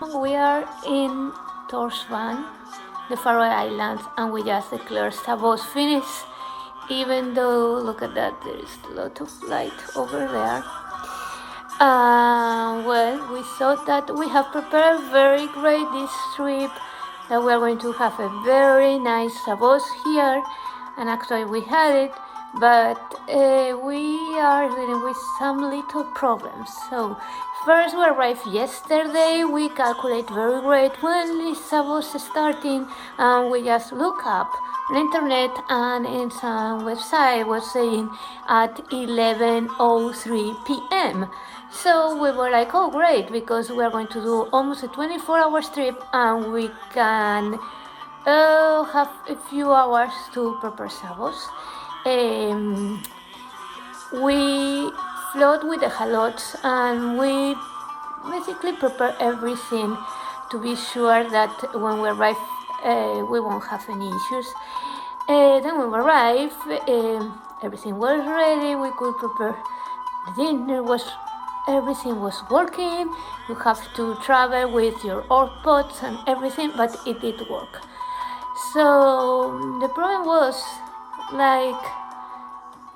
and we are in Torshavn, the Faroe Islands, and we just declared Shabbat finished. Even though, look at that, there is a lot of light over there. Well, we thought that we have prepared very great this trip, that we are going to have a very nice Shabbat here, and actually we had it, but we are dealing with some little problems. So first, we arrived yesterday. We calculate very great when the Shabbat is starting, and we just look up on the internet, and in some website was saying at 11:03 p.m. So we were like, oh great, because we are going to do almost a 24-hour trip, and we can have a few hours to prepare Shabbat. We float with the halots, and we basically prepare everything to be sure that when we arrive we won't have any issues. Then when we arrive, everything was ready. We could prepare the dinner. Everything was working. You have to travel with your AirPods and everything, but it did work. So the problem was like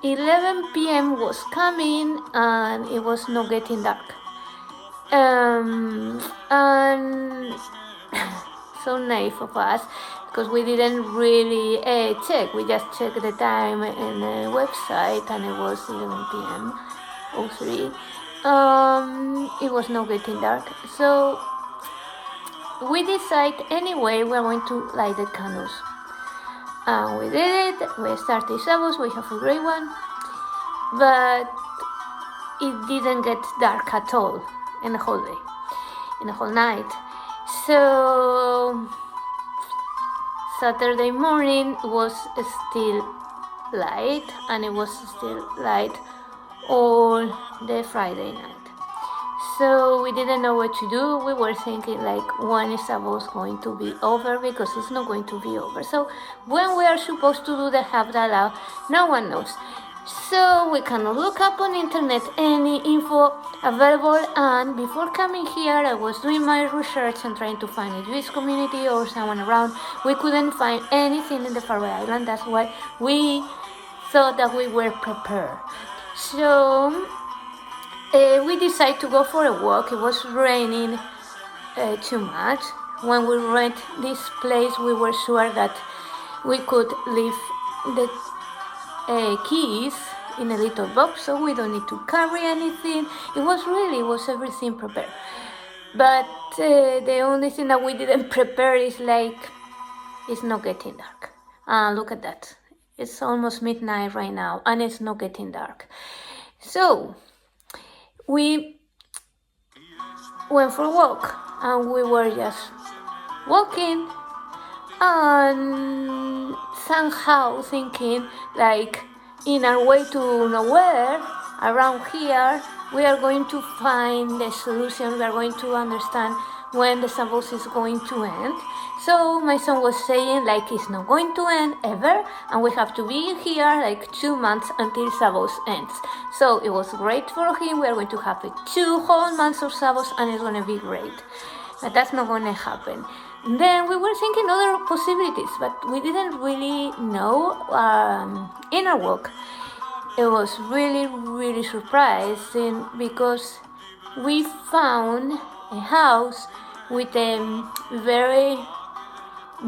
11 p.m. was coming and it was not getting dark. And so naive of us, because we didn't really check. We just checked the time in the website, and it was 11 p.m. 03. It was not getting dark, so we decided anyway we're going to light the candles, and we did it. We started Shabbat. We have a great one, but it didn't get dark at all in the whole day, in the whole night. So Saturday morning was still light, and it was still light all the Friday night. So we didn't know what to do. We were thinking like, when is Shabbat going to be over, because it's not going to be over. So when we are supposed to do the Havdalah, no one knows. So we cannot look up on internet any info available, and before coming here I was doing my research and trying to find a Jewish community or someone around. We couldn't find anything in the Faroe Islands. That's why we thought that we were prepared. So we decided to go for a walk. It was raining too much. When we rent this place, we were sure that we could leave the keys in a little box, so we don't need to carry anything. It was everything prepared. But the only thing that we didn't prepare is like, it's not getting dark. Look at that. It's almost midnight right now, and it's not getting dark. So we went for a walk, and we were just walking, and somehow thinking like, in our way to nowhere around here, we are going to find the solution. We are going to understand when the Shabbat is going to end. So my son was saying like, it's not going to end ever, and we have to be here like 2 months until Shabbat ends. So it was great for him. We are going to have 2 whole months of Shabbat, and it's going to be great. But that's not going to happen. Then we were thinking other possibilities, but we didn't really know. In our walk, it was really, really surprising, because we found a house with a very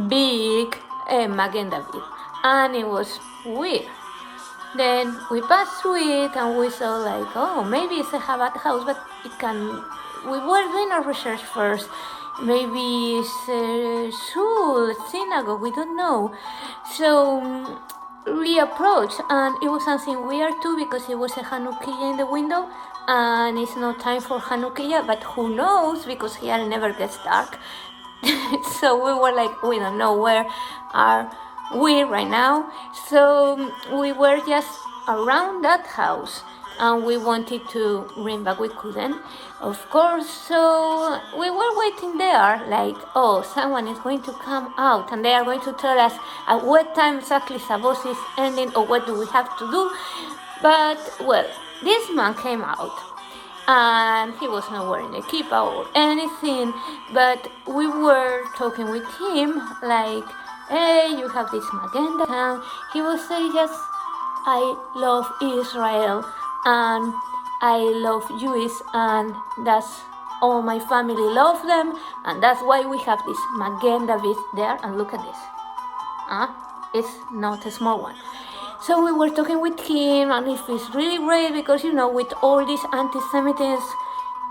big Magen David, and it was weird. Then we passed through it, and we saw like, oh, maybe it's a Shabbat house, but it can. We were doing our research first. Maybe it's a shul, synagogue, we don't know. So we approached, and it was something weird too, because it was a Hanukkah in the window, and it's not time for Hanukkah, but who knows, because here it never gets dark. So we were like, we don't know where are we right now. So we were just around that house, and we wanted to bring back. We couldn't, of course. So we were waiting there like, oh, someone is going to come out, and they are going to tell us at what time exactly Shabbat is ending, or what do we have to do. But well, this man came out, and he was not wearing a kippah or anything, but we were talking with him like, hey, you have this magenta town. He was saying, yes, I love Israel and I love Jews, and that's all my family love them, and that's why we have this magenta bit there. And look at this, it's not a small one. So we were talking with him, and it feels really great because, you know, with all these anti-Semitism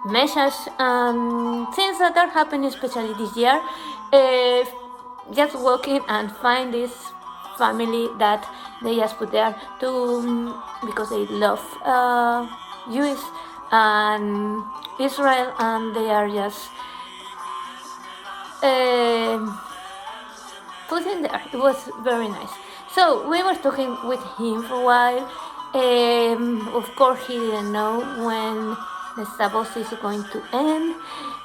measures and things that are happening, especially this year, just walking and find this family that they just put there to because they love Jews and Israel, and they are just put in there. It was very nice. So we were talking with him for a while. Of course, he didn't know when the Shabbat is going to end.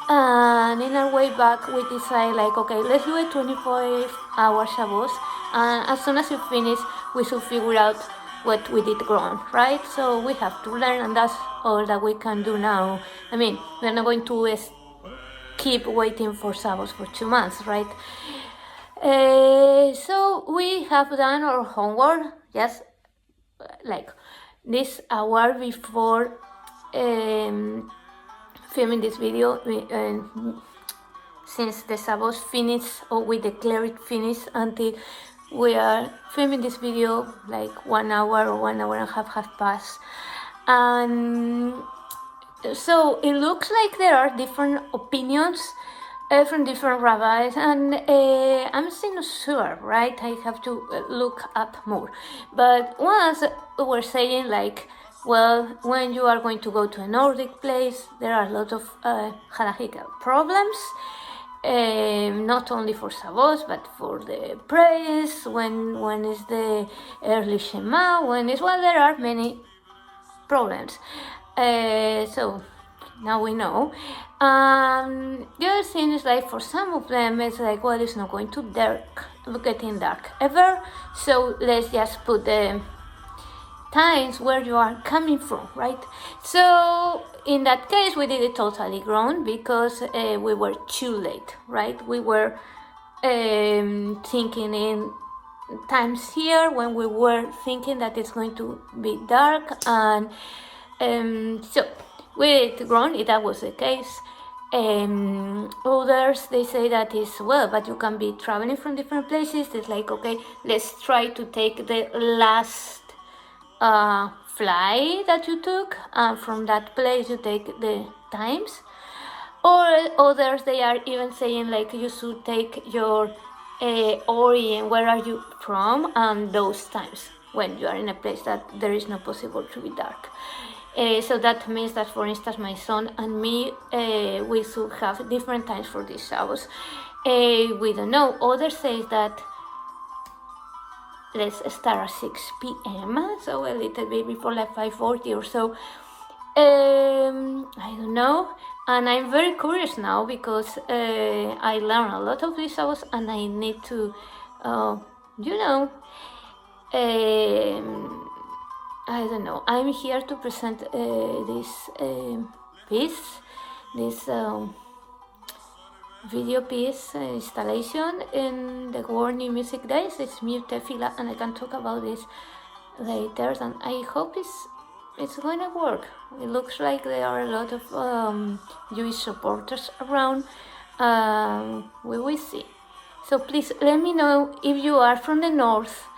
And in our way back, we decided, like, okay, let's do a 24-hour Shabbat. And as soon as we finish, we should figure out what we did wrong, right? So we have to learn, and that's all that we can do now. I mean, we're not going to keep waiting for Shabbat for 2 months, right? So we have done our homework, just like this hour before filming this video. Since the Shabbat finished, or we declare it finished, until we are filming this video, like 1 hour or 1 hour and a half has passed. And so it looks like there are different opinions from different rabbis, and I'm still not sure, right? I have to look up more. But once we're saying, like, well, when you are going to go to a Nordic place, there are a lot of halachic problems, not only for Shabbat, but for the praise, when is the early Shema, when is, well, there are many problems. So now we know. The other thing is, like, for some of them, it's like, well, it's not going to getting dark ever, so let's just put the times where you are coming from, right? So in that case, we did it totally wrong because we were too late, right? We were thinking in times here when we were thinking that it's going to be dark, and so we did it wrong if that was the case. Others, they say that is, well, but you can be traveling from different places. It's like, okay, let's try to take the last flight that you took, and from that place you take the times. Or others, they are even saying, like, you should take your origin, where are you from, and those times when you are in a place that there is no possible to be dark. So that means that, for instance, my son and me, we should have different times for these hours. We don't know. Others say that let's start at 6 p.m. so a little bit before, like 5:40 or so. I don't know, and I'm very curious now because I learned a lot of these hours, and I need to, I don't know. I'm here to present this piece, this video piece installation in the World New Music Days. It's Mute Tefillah, and I can talk about this later, and I hope it's going to work. It looks like there are a lot of Jewish supporters around. We will see. So please let me know if you are from the north.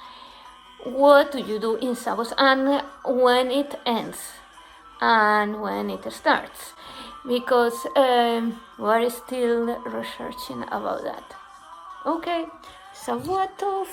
What do you do in Shabbat, and when it ends and when it starts? Because we're still researching about that. Okay, Shabbat Tov.